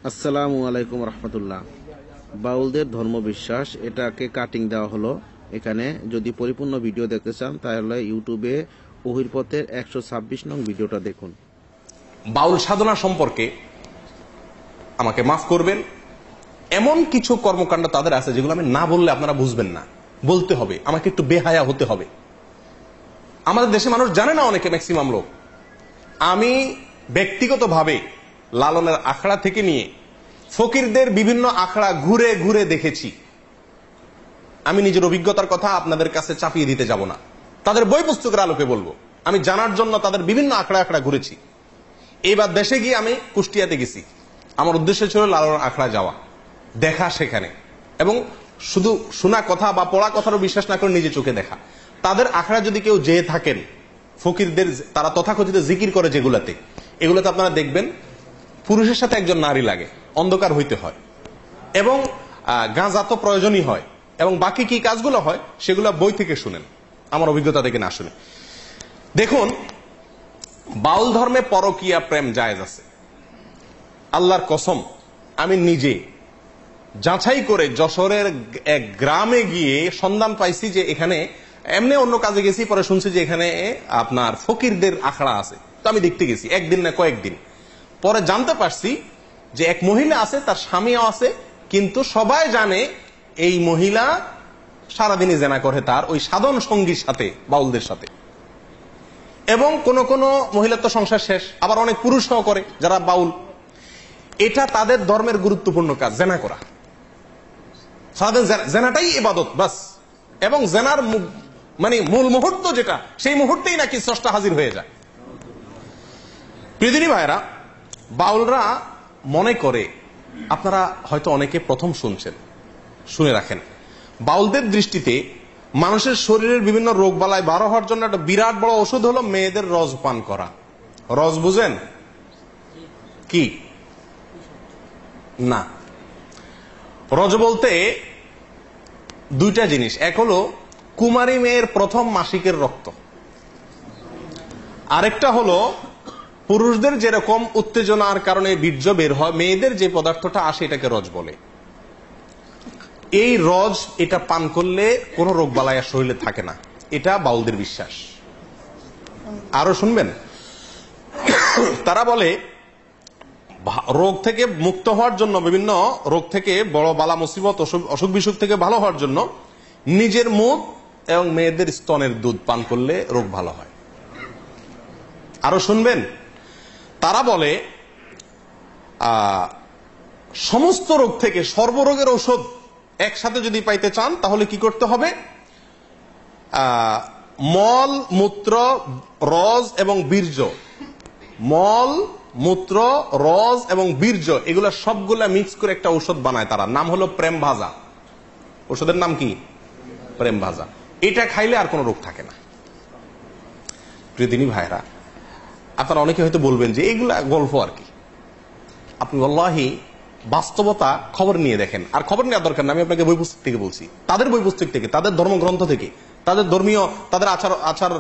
আসসালামু আলাইকুম রহমতুল্লাহ। বাউলদের ধর্মবিশ্বাস এটাকে কাটিং দেওয়া হলো এখানে। যদি পরিপূর্ণ ভিডিও দেখতে চান তাহলে ইউটিউবে ওহির পথের 126 নং ভিডিওটা দেখুন। বাউল সাধনা সম্পর্কে আমাকে মাফ করবেন, এমন কিছু কর্মকাণ্ড তাদের আছে যেগুলো আমি না বললে আপনারা বুঝবেন না, বলতে হবে, আমাকে একটু বেহায়া হতে হবে। আমাদের দেশে মানুষ জানে না, অনেকে ম্যাক্সিমাম লোক। আমি ব্যক্তিগতভাবে লালনের আখড়া থেকে নিয়ে ফকিরদের বিভিন্ন আখড়া ঘুরে ঘুরে দেখেছি। আমি নিজের অভিজ্ঞতার কথা আপনাদের কাছে চাপিয়ে দিতে যাব না, তাদের বই পুস্তকের আলোকে বলবো। আমি জানার জন্য তাদের বিভিন্ন আখড়া আখড়া ঘুরেছি। এইবার দেশে গিয়ে আমি কুষ্টিয়াতে গেছি। আমার উদ্দেশ্য ছিল লালনের আখড়া যাওয়া, দেখা সেখানে, এবং শুধু শোনা কথা বা পড়া কথারও বিশ্বাস না করে নিজে চোখে দেখা। তাদের আখড়া যদি কেউ যেয়ে থাকেন, ফকিরদের তারা তথাকথিত জিকির করে যেগুলাতে, এগুলোতে আপনারা দেখবেন পুরুষের সাথে একজন নারী লাগে, অন্ধকার হইতে হয়, এবং গাঁজা তো প্রয়োজনই হয়, এবং বাকি কি কাজগুলো হয় সেগুলো বই থেকে শুনেন, আমার অভিজ্ঞতা থেকে না শুনে। দেখুন, বাউল ধর্মে পরকীয়া প্রেম জায়েজ আছে। আল্লাহর কসম, আমি নিজে যাচাই করে যশোরের এক গ্রামে গিয়ে সন্ধান পাইছি যে এখানে, এমনি অন্য কাজে গেছি, পরে শুনছি যে এখানে আপনার ফকিরদের আখড়া আছে। তো আমি দেখতে গেছি, একদিন না কয়েকদিন পরে জানতে পারছি যে এক মহিলা আছে, তার স্বামীও আছে, কিন্তু সবাই জানে এই মহিলা সারাদিনই জেনা করে তার ওই সাধন সঙ্গীর সাথে, বাউলদের সাথে। এবং কোন কোন মহিলার তো সংসার শেষ, আবার অনেক পুরুষও করে যারা বাউল। এটা তাদের ধর্মের গুরুত্বপূর্ণ কাজ, জেনা করা। সারাদিন জেনাটাই ইবাদত বাস। এবং জেনার মানে মূল মুহূর্ত যেটা, সেই মুহূর্তেই নাকি স্রষ্টা হাজির হয়ে যায়। প্রিয়দিনী ভাইরা, বাউলরা মনে করে, আপনারা হয়তো অনেকে প্রথম শুনছেন, শুনে রাখেন, বাউলদের দৃষ্টিতে মানুষের শরীরের বিভিন্ন রোগ বালায় বারো হওয়ার জন্য একটা বিরাট বড় ওষুধ হলো মেয়েদের রজ পান করা। রজ বুঝেন কি? না, রজ বলতে দুইটা জিনিস। এক হলো কুমারী মেয়ের প্রথম মাসিকের রক্ত, আরেকটা হলো পুরুষদের যেরকম উত্তেজনার কারণে বীর্য বের হয়, মেয়েদের যে পদার্থটা আসে এটাকে রজ বলে। এই রজ, এটা পান করলে কোন রোগ বালাই আর শরীরে থাকে না, এটা বাউলদের বিশ্বাস। আরো শুনবেন, তারা বলে রোগ থেকে মুক্ত হওয়ার জন্য, বিভিন্ন রোগ থেকে, বড় বালা মুসিবত অসুখ বিসুখ থেকে ভালো হওয়ার জন্য নিজের মুখ এবং মেয়েদের স্তনের দুধ পান করলে রোগ ভালো হয়। আরো শুনবেন, তারা বলে সমস্ত রোগ থেকে সর্বরোগের ঔষধ একসাথে যদি পাইতে চান তাহলে কি করতে হবে? মল, মূত্র, রজ এবং বীর্য, মল, মূত্র, রজ এবং বীর্য, এগুলা সবগুলা মিক্স করে একটা ঔষধ বানায় তারা, নাম হলো প্রেম ভাজা। ওষুধের নাম কি? প্রেম ভাজা। এটা খাইলে আর কোন রোগ থাকে না। প্রিয়দিনী ভাইরা, আপনারা অনেকে হয়তো বলবেন যে এগুলা গল্প আর কি। আপনি ওয়াল্লাহি বাস্তবতা খবর নিয়ে দেখেন, আর খবর নেওয়ার দরকার না, আমি আপনাকে বই পুস্তক থেকে বলছি, তাদের বই পুস্তক থেকে, তাদের ধর্মগ্রন্থ থেকে, তাদের ধর্মীয়, তাদের আচার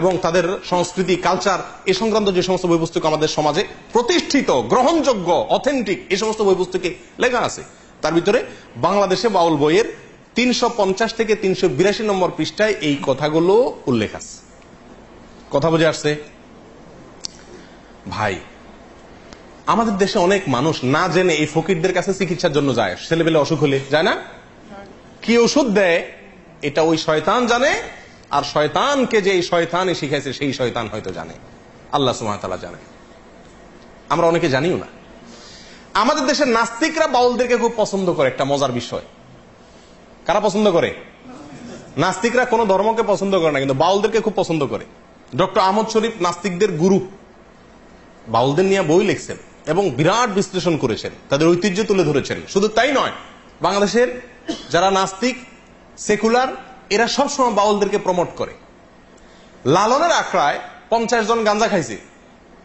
এবং তাদের সংস্কৃতি, কালচার, এ সংক্রান্ত যে সমস্ত বই পুস্তক আমাদের সমাজে প্রতিষ্ঠিত, গ্রহণযোগ্য, অথেন্টিক, এই সমস্ত বই পুস্তকে লেখা আছে। তার ভিতরে বাংলাদেশে বাউল বইয়ের 350 থেকে 382 নম্বর পৃষ্ঠায় এই কথাগুলো উল্লেখ আছে। কথা বুঝে আসছে ভাই? আমাদের দেশে অনেক মানুষ না জেনে এই ফকিরদের কাছে চিকিৎসার জন্য যায়, ছেলেবেলে অসুখ হলে যায় না, কি ওষুধ দেয় এটা ওই শয়তান জানে, আর শয়তানকে যে এই শয়তানই শিখাইছে সেই শয়তান হয়তো জানে, আল্লাহ সুবহানাহু ওয়া তাআলা জানে, আমরা অনেকে জানিও না। আমাদের দেশের নাস্তিকরা বাউলদেরকে খুব পছন্দ করে, একটা মজার বিষয়। কারা পছন্দ করে? নাস্তিকরা কোন ধর্মকে পছন্দ করে না, কিন্তু বাউলদেরকে খুব পছন্দ করে। ডক্টর আহমদ শরীফ নাস্তিকদের গুরু, বাউলদের নিয়ে বই লিখছেন এবং বিরাট বিশ্লেষণ করেছেন, তাদের ঐতিহ্য তুলে ধরেছেন। শুধু তাই নয়, বাংলাদেশের যারা নাস্তিক, সেকুলার, এরা সবসময় বাউলদেরকে প্রমোট করে। লালনের আখড়ায় 50 জন গাঁজা খাইছে,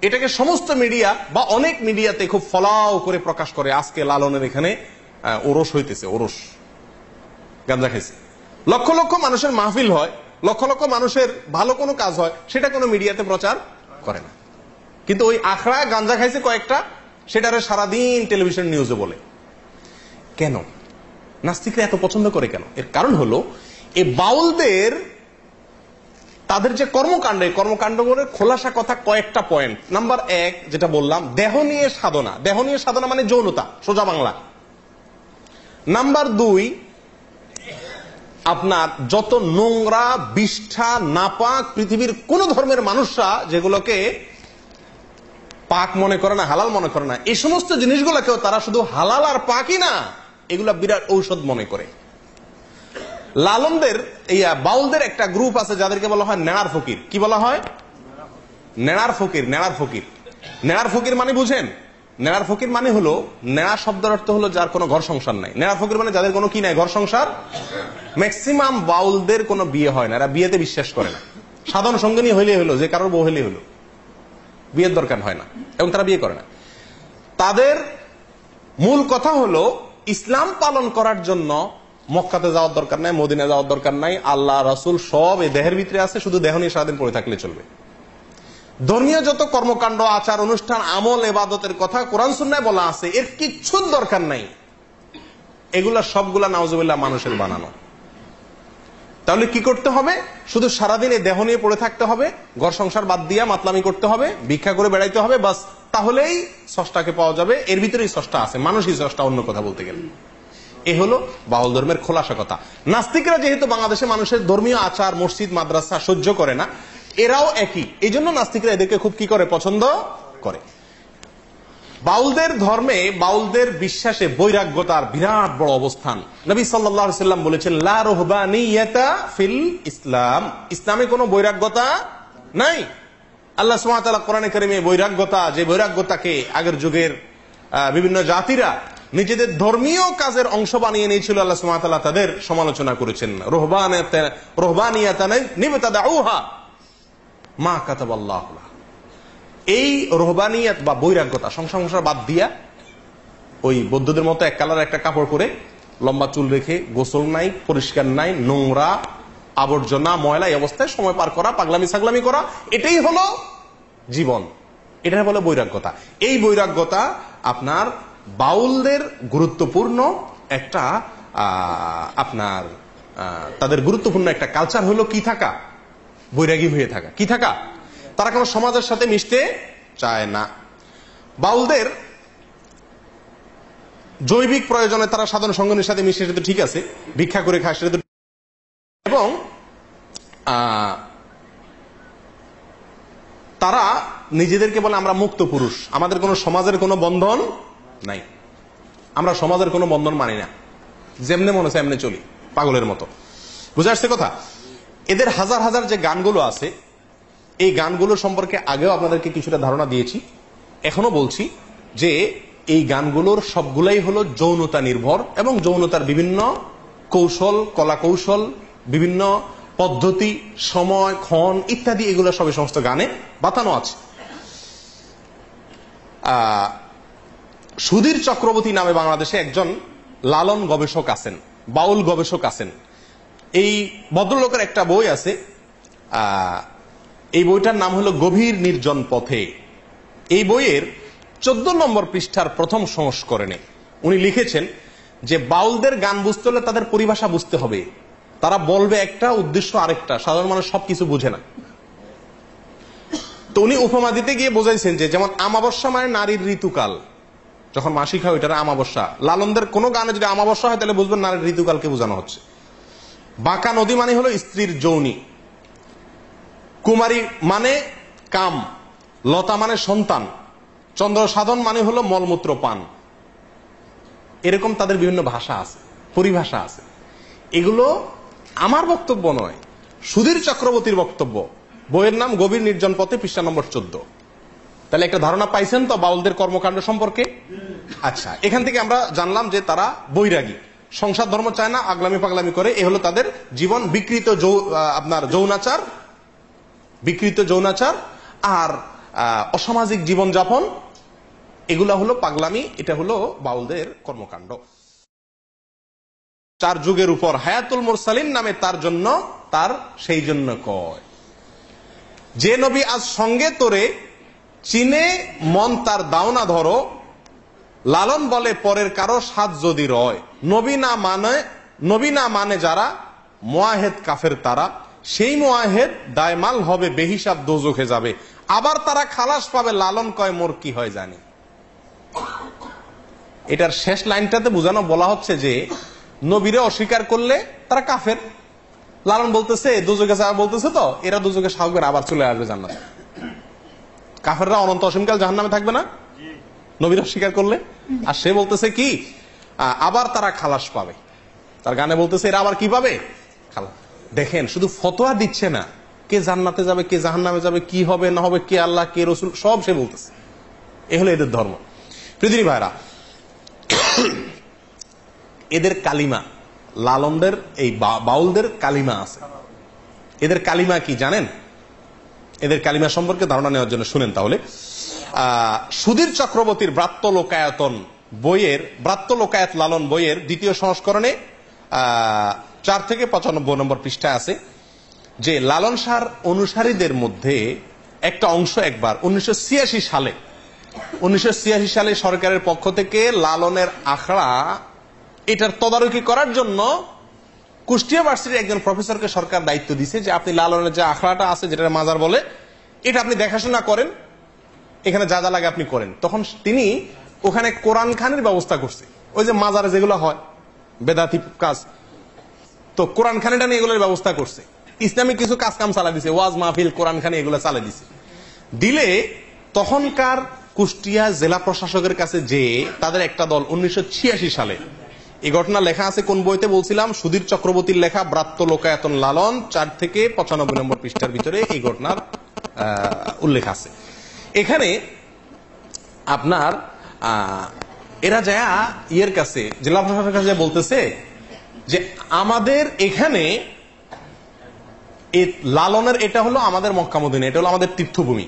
এটাকে সমস্ত মিডিয়া বা অনেক মিডিয়াতে খুব ফলাও করে প্রকাশ করে, আজকে লালনের এখানে ওরস হইতেছে, ওরস, গাঁজা খাইছে। লক্ষ লক্ষ মানুষের মাহফিল হয়, লক্ষ লক্ষ মানুষের ভালো কোনো কাজ হয়, সেটা কোনো মিডিয়াতে প্রচার করে না। কিন্তু ওই আখড়া গাঁজা খাইছে কয়েকটা, সেটারে সারাদিন টেলিভিশন নিউজে বলে। কেন নাস্তিকরা এত পছন্দ করে কেন? এর কারণ হলো এই বাউলদের তাদের যে কর্মকাণ্ড, এই কর্মকাণ্ডগুলোর খোলাসা কথা কয়েকটা পয়েন্ট। নাম্বার 1 যেটা বললাম, দেহ নিয়ে সাধনা। দেহ নিয়ে সাধনা মানে যৌনতা, সোজা বাংলা। নাম্বার 2, আপনার যত নোংরা, বিষ্ঠা, নাপাক পৃথিবীর কোন ধর্মের মানুষরা যেগুলোকে পাক মনে করে না, হালাল মনে করে না, এই সমস্ত জিনিসগুলোকেও তারা শুধু হালাল আর পাকই না, এগুলা বিরাট ঔষধ মনে করে। লালনদের বাউলদের একটা গ্রুপ আছে যাদেরকে বলা হয় নেড়ার ফকির। কি বলা হয়? নেড়ার ফকির। নেড়ার ফকির, নেড়ার ফকির মানে বুঝেন? নেড়ার ফকির মানে হলো, নেড়া শব্দের অর্থ হলো যার কোনো ঘর সংসার নাই। নেড়ার ফকির মানে যাদের কোনো কি নাই, ঘর সংসার। ম্যাক্সিমাম বাউলদের কোনো বিয়ে হয় না, এরা বিয়েতে বিশ্বাস করে না। সাধারণ সঙ্গিনী হইলে হলো, যে কারোর বউ হইলে হলো, বিয়ের দরকার হয় না, এবং তারা বিয়ে করে না। তাদের মূল কথা হলো ইসলাম পালন করার জন্য মক্কাতে যাওয়ার দরকার নাই, মদিনা যাওয়ার দরকার নাই, আল্লাহ রাসূল সব এই দেহের ভিতরে আছে, শুধু দেহ নিয়ে সারাদিন পড়ে থাকলে চলবে। ধর্মীয় যত কর্মকাণ্ড, আচার অনুষ্ঠান, আমল, ইবাদতের কথা কোরআন সুন্নাহয় বলা আছে, এর কিচ্ছুর দরকার নাই। এগুলা সবগুলা নাউজুবিল্লাহ মানুষের বানানো। তাহলে কি করতে হবে? শুধু সারাদিন এই দেহ নিয়ে পড়ে থাকতে হবে, ঘর সংসার বাদ দিয়া মাতলামি করতে হবে, ভিক্ষা করে বেড়াইতে হবে, বাস। তাহলেই স্রষ্টাকে পাওয়া যাবে। এর ভিতরেই স্রষ্টা আছে, মানুষই স্রষ্টা, অন্য কথা বলতে গেলে। এ হলো বাউল ধর্মের খোলাসা কথা। নাস্তিকরা যেহেতু বাংলাদেশে মানুষের ধর্মীয় আচার, মসজিদ, মাদ্রাসা সহ্য করে না, এরাও একই। এই জন্য নাস্তিকরা এদেরকে খুব কি করে, পছন্দ করে। বাউলদের ধর্মে, বাউলদের বিশ্বাসে বৈরাগ্যতার বিরাট বড় অবস্থান। নবী সাল্লাল্লাহু আলাইহি ওয়াসাল্লাম বলেছেন, লা রুহবানিয়াতা ফিল ইসলাম। ইসলামে কোনো বৈরাগ্যতা নাই। আল্লাহ সুবহানাহু ওয়া তাআলা কোরআনে কারিমে বৈরাগ্যতা, যে বৈরাগ্যতাকে আগের যুগের বিভিন্ন জাতিরা নিজেদের ধর্মীয় কাজের অংশ বানিয়ে নিয়েছিল, আল্লাহ সুবহানাহু ওয়া তাআলা তাদের সমালোচনা করেছেন। রুহবানিয়াতান নিবতাদাউহা মা কাতাবাল্লাহু লাহা। এই রুহবানিয়াত বা বৈরাগ্যতা, সংসার বাদ দিয়া ওই বৌদ্ধদের মতো এক কালার একটা কাপড় পরে, লম্বা চুল রেখে, গোসল নাই, পরিষ্কার নাই, নোংরা, আবর্জনা, ময়লা, এই অবস্থায় সময় পার করা, পাগলামি ছাগলামি করা, এটাই হলো জীবন। এটাই বলে বৈরাগ্যতা। এই বৈরাগ্যতা আপনার বাউলদের গুরুত্বপূর্ণ একটা আপনার তাদের গুরুত্বপূর্ণ একটা কালচার হলো কি থাকা, বৈরাগী হয়ে থাকা। কি থাকা? তারা কোনো সমাজের সাথে মিশতে চায় না। বাউলদের জৈবিক প্রয়োজনে তারা সাধারণ সঙ্গীর সাথে মিশে, সেটা তো ঠিক আছে, ভিক্ষা করে খায়, সেটা তো, এবং তারা নিজেদেরকে বলে আমরা মুক্ত পুরুষ, আমাদের কোনো সমাজের কোনো বন্ধন নাই, আমরা সমাজের কোনো বন্ধন মানি না, যেমনে মনে হচ্ছে এমনি চলি, পাগলের মতো। বুঝে আসছে কথা? এদের হাজার হাজার যে গানগুলো আছে, এই গানগুলো সম্পর্কে আগেও আপনাদেরকে কিছুটা ধারণা দিয়েছি, এখনো বলছি যে এই গানগুলোর সবগুলাই হলো যৌনতা নির্ভর, এবং যৌনতার বিভিন্ন কৌশল, কলা কৌশল, বিভিন্ন পদ্ধতি, সময়, ক্ষণ ইত্যাদি, এগুলো সবই সমস্ত গানে বাতানো আছে। সুধীর চক্রবর্তী নামে বাংলাদেশে একজন লালন গবেষক আছেন, বাউল গবেষক আছেন। এই ভদ্রলোকের একটা বই আছে, এই বইটার নাম হলো গভীর নির্জন পথে। এই বইয়ের 14 নম্বর পৃষ্ঠার প্রথম সংস্করণে উনি লিখেছেন যে বাউলদের গান বুঝতে হলে তাদের পরিভাষা বুঝতে হবে। তারা বলবে একটা, উদ্দেশ্য আরেকটা, সাধারণ মানুষ সবকিছু বুঝে না। তো উনি উপমা দিতে গিয়ে বোঝাইছেন যে, যেমন আমাবস্যা মানে নারীর ঋতুকাল, যখন মাসিক হয় ওইটা আমাবস্যা। লালনদের কোনো গানে যদি আমাবস্যা হয় তাহলে বুঝবেন নারীর ঋতুকালকে বোঝানো হচ্ছে। বাঁকা নদী মানে হলো স্ত্রীর যৌনি, কুমারী মানে কাম, লতা মানে সন্তান, চন্দ্র সাধন মানে হলো মলমূত্র পান। এরকম তাদের বিভিন্ন ভাষা আছে, পরিভাষা আছে। এগুলো আমার বক্তব্য নয়, সুধীর চক্রবর্তীর বক্তব্য। বইয়ের নাম গভীর নির্জন পথে, পৃষ্ঠা নম্বর 14। তাহলে একটা ধারণা পাইছেন তো বাউলদের কর্মকাণ্ড সম্পর্কে? আচ্ছা, এখান থেকে আমরা জানলাম যে তারা বৈরাগী, সংসার ধর্ম চায় না, আগলামি পাগলামি করে। এ হলো তাদের জীবন। বিকৃত আপনার যৌনাচার, বিকৃত যৌনাচার আর অসামাজিক জীবনযাপন, এগুলা হলো পাগলামি। এটা হলো বাউলদের কর্মকাণ্ড। 4 যুগের উপর হায়াতুল মুরসালিন নামে তার জন্য, তার সেই জন্য কয়, যে নবী আজ সঙ্গে তোরে চিনে মন তার দাওনা ধরো, লালন বলে পরের কারো সাথ যদি রয়, নবী না মানে যারা মুআহেদ কাফের তারা, সেই মুআহেদ দায়মাল হবে বেহিসাব দোজখে যাবে, আবার তারা খালাস পাবে লালন কয় মোর কি হয় জানি। এটার শেষ লাইনটাতে বোঝানো বলা হচ্ছে যে নবীরে অস্বীকার করলে তারা কাফের। লালন বলতেছে দোজখে যাবে বলতেছে, তো এরা দোজখে সাহবে আবার চলে আসবে জান্নাতে। কাফেররা অনন্ত অসীমকাল জাহান্নামে থাকবে না নবীর অস্বীকার করলে। আর সে বলতেছে কি আবার তারা খালাস পাবে। তার গানে বলতেছে এরা আবার কি পাবে, খালাস। দেখেন শুধু ফতোয়া দিচ্ছে না, কে জান্নাতে যাবে কে জাহান্নামে যাবে, কি হবে না হবে, কে আল্লাহ কে রসুল সব সে বলতেছে। এ হলো এদের ধর্ম। পৃথিবী ভাইরা, এদের কালিমা, লালনদের এই বাউলদের কালিমা আছে। এদের কালিমা কি জানেন? এদের কালিমা সম্পর্কে ধারণা নেওয়ার জন্য শুনেন তাহলে। সুধীর চক্রবর্তীর ব্রাত্য লোকায়তন বইয়ের, ব্রাত্য লোকায়ত লালন বইয়ের 2য় সংস্করণে 4 থেকে 95 নম্বর পৃষ্ঠায় আছে যে লালন শাহর অনুসারীদের মধ্যে একটা অংশ একবার 1986 সালে সরকারের পক্ষ থেকে লালনের আখড়া এটার তদারকি করার জন্য কুষ্টিয়া ভার্সিটির একজন প্রফেসরকে সরকার দায়িত্ব দিয়েছে যে আপনি লালনের যে আখড়াটা আছে, যেটা মাজার বলে, এটা আপনি দেখাশোনা করেন, এখানে যা যা লাগে আপনি করেন। তখন তিনি ওখানে কোরআন খানের ব্যবস্থা করছে, ওই যে মাজারে যেগুলো হয় বেদাতি কাজ, তো কোরআন খানিটা নিয়ে এগুলোর ব্যবস্থা করছে। ইসলামিক কিছু কাজ কাম চালা দিছে, ওয়াজ মাহফিল কোরআন খানি এগুলো চালা দিছে। দিলে তখনকার কুষ্টিয়া জেলা প্রশাসকের কাছে যে তাদের একটা দল 1986 সালে, এই ঘটনা লেখা আছে কোন বইতে বলছিলাম, সুধীর চক্রবর্তীর লেখা ব্রাত্য লোকায়তন লালন 4 থেকে 95 নম্বর পৃষ্ঠার ভিতরে এই ঘটনার উল্লেখ আছে। এখানে আপনার এরা যায় ইয়ের কাছে, জেলা প্রশাসকের কাছে বলতেছে যে আমাদের এখানে লালনের এটা হলো আমাদের মক্কা মদিনা, এটা হলো আমাদের তীর্থভূমি,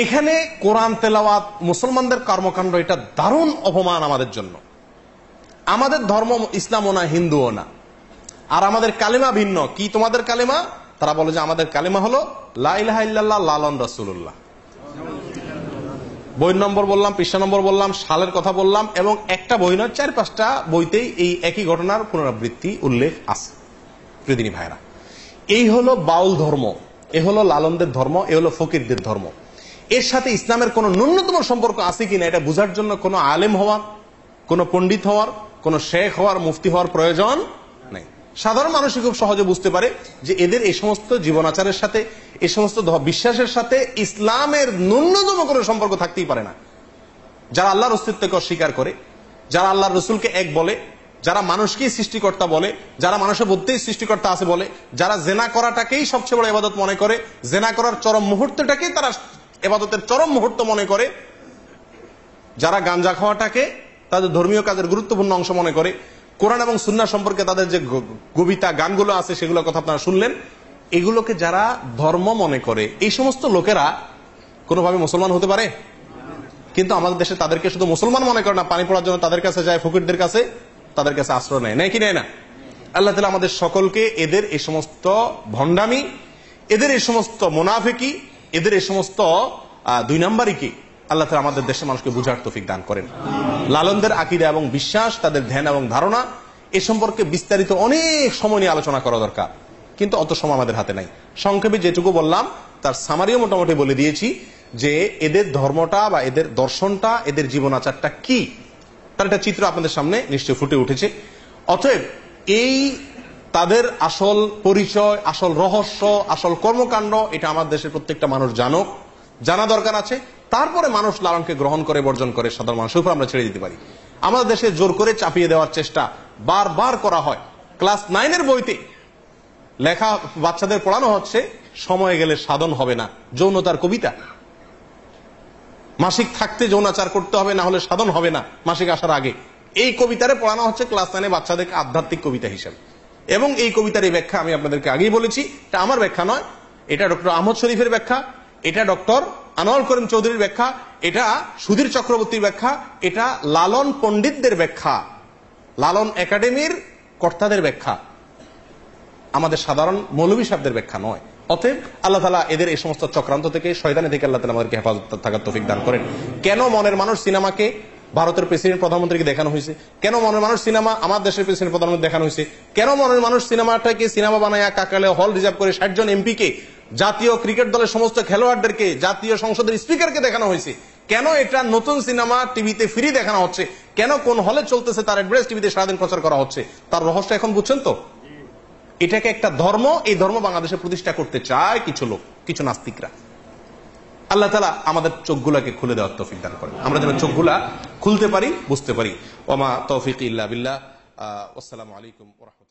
এখানে কোরআন তেলাওয়াত মুসলমানদের কর্মকাণ্ড এটা দারুণ অপমান আমাদের জন্য। আমাদের ধর্ম ইসলামও না হিন্দুও না, আর আমাদের কালেমা ভিন্ন। কি তোমাদের কালেমা? তারা বলে যে আমাদের কালেমা হলো লা ইলাহা ইল্লাল্লাহ লালন রাসূলুল্লাহ। বই নম্বর বললাম, পৃষ্ঠা নম্বর বললাম, সালের কথা বললাম, এবং একটা বই নয় 4-5টা বইতেই এই একই ঘটনার পুনরাবৃত্তি উল্লেখ আছে। প্রিয়দিনী ভাইরা, এই হলো বাউল ধর্ম, এ হলো লালনদের ধর্ম, এ হলো ফকিরদের ধর্ম। এর সাথে ইসলামের কোন ন্যূনতম সম্পর্ক আছে কিনা এটা বোঝার জন্য কোনো আলেম হওয়ার, কোনো পণ্ডিত হওয়ার, কোনো শেখ হওয়ার, মুফতি হওয়ার প্রয়োজন নেই। সাধারণ মানুষই খুব সহজে বুঝতে পারে যে এদের এই সমস্ত জীবনাচারের সাথে, এই সমস্ত বিশ্বাসের সাথে ইসলামের ন্যূনতম কোনো সম্পর্ক থাকতেই পারে না। যারা আল্লাহর অস্তিত্বকে অস্বীকার করে, যারা আল্লাহর রসুলকে এক বলে, যারা মানুষকেই সৃষ্টিকর্তা বলে, যারা মানুষের মধ্যেই সৃষ্টিকর্তা আছে বলে, যারা জেনা করাটাকেই সবচেয়ে বড় ইবাদত মনে করে, জেনা করার চরম মুহূর্তটাকেই তারা ইবাদতের চরম মুহূর্ত মনে করে, যারা গাঞ্জা খাওয়াটাকে তাদের ধর্মীয় কাজের গুরুত্বপূর্ণ অংশ মনে করে, কোরআন এবং সুন্নাহ সম্পর্কে তাদের যে কবিতা গানগুলো আছে সেগুলোর কথা আপনারা শুনলেন, এগুলোকে যারা ধর্ম মনে করে, এই সমস্ত লোকেরা কোনোভাবে মুসলমান হতে পারে? কিন্তু আমাদের দেশে তাদেরকে শুধু মুসলমান মনে করে না, পানি পড়ার জন্য তাদের কাছে যায়, ফকিরদের কাছে, তাদের কাছে আশ্রয় নেয়, নেয় কি নেয় না? আল্লাহ তাআলা আমাদের সকলকে এদের এই সমস্ত ভণ্ডামি, এদের এই সমস্ত মুনাফিকি, এদের এই সমস্ত 2 নাম্বারিকে আল্লাহ তাআলা আমাদের দেশের মানুষকে বুঝার তৌফিক দান করেন। লালনদের আকীদা এবং বিশ্বাস, তাদের ধ্যান এবং ধারণা এ সম্পর্কে বিস্তারিত অনেক সময় নিয়ে আলোচনা করা দরকার, কিন্তু অত সময় আমাদের হাতে নাই। সংক্ষেপে যেটুকু বললাম তার সামারিও মোটামুটি বলে দিয়েছি যে এদের ধর্মটা বা এদের দর্শনটা, এদের জীবনাচারটা কি, তার একটা চিত্র আপনাদের সামনে নিশ্চয় ফুটে উঠেছে। অতএব এই তাদের আসল পরিচয়, আসল রহস্য, আসল কর্মকাণ্ড এটা আমার দেশের প্রত্যেকটা মানুষ জানুক, জানা দরকার আছে। তারপরে মানুষ লালনকে গ্রহণ করে বর্জন করে সাধারণ মানুষের উপর আমরা ছেড়ে দিতে পারি। আমাদের দেশে জোর করে চাপিয়ে দেওয়ার চেষ্টা বারবার করা হয়। ক্লাস 9-এর বইতে লেখা বাচ্চাদের পড়ানো হচ্ছে সময় গেলে সাধন হবে না, যৌনতার কবিতা। মাসিক থাকতে যৌনাচার করতে হবে, না হলে সাধন হবে না মাসিক আসার আগে। এই কবিতারে পড়ানো হচ্ছে ক্লাস 9-এ বাচ্চাদেরকে আধ্যাত্মিক কবিতা হিসেবে। এবং এই কবিতার এই ব্যাখ্যা আমি আপনাদেরকে আগেই বলেছি, এটা আমার ব্যাখ্যা নয়, এটা ডক্টর আহমদ শরীফের ব্যাখ্যা, এটা ডক্টর আনোয়ার করিম চৌধুরীর ব্যাখ্যা, এটা সুধীর চক্রবর্তীর ব্যাখ্যা, এটা লালন পণ্ডিতদের ব্যাখ্যা, লালন একাডেমির কর্তাদের ব্যাখ্যা, আমাদের সাধারণ মৌলভী সাহেবদের ব্যাখ্যা নয়। অতএব আল্লাহ তাআলা এদের এই সমস্ত চক্রান্ত থেকে, শয়তানি থেকে আল্লাহ তাআলা আমাদেরকে হেফাজত থাকার তৌফিক দান করেন। কেন মনের মানুষ সিনেমাকে ভারতের প্রেসিডেন্ট প্রধানমন্ত্রীকে দেখানো হয়েছে, কেন মনের মানুষ সিনেমা আমার দেশের প্রেসিডেন্ট প্রধানমন্ত্রী দেখানো হয়েছে, কেন মনের মানুষ সিনেমাটাকে সিনেমা বানায় কাকালে হল রিজার্ভ করে 60 জন এমপিকে, জাতীয় ক্রিকেট দলের সমস্ত খেলোয়াড়দেরকে, জাতীয় সংসদের স্পিকারকে দেখানো হয়েছে, কেন এটা নতুন সিনেমা টিভিতে ফ্রি দেখানো হচ্ছে, কেন কোন হলে চলতেছে তার অ্যাডভার্টাইজ টিভিতে সারাদিন প্রচার করা হচ্ছে, তার রহস্য এখন বুঝছেন তো? এটাকে একটা ধর্ম, এই ধর্ম বাংলাদেশে প্রতিষ্ঠা করতে চায় কিছু লোক, কিছু নাস্তিকরা। আল্লাহ তাআলা আমাদের চোখগুলাকে খুলে দেওয়ার তৌফিক দান করেন, আমরা যেন চোখগুলা খুলতে পারি, বুঝতে পারি। ওমা তৌফিক ইল্লা বিল্লাহ। আসসালামু আলাইকুম ওয়া রাহমাতুল্লাহ।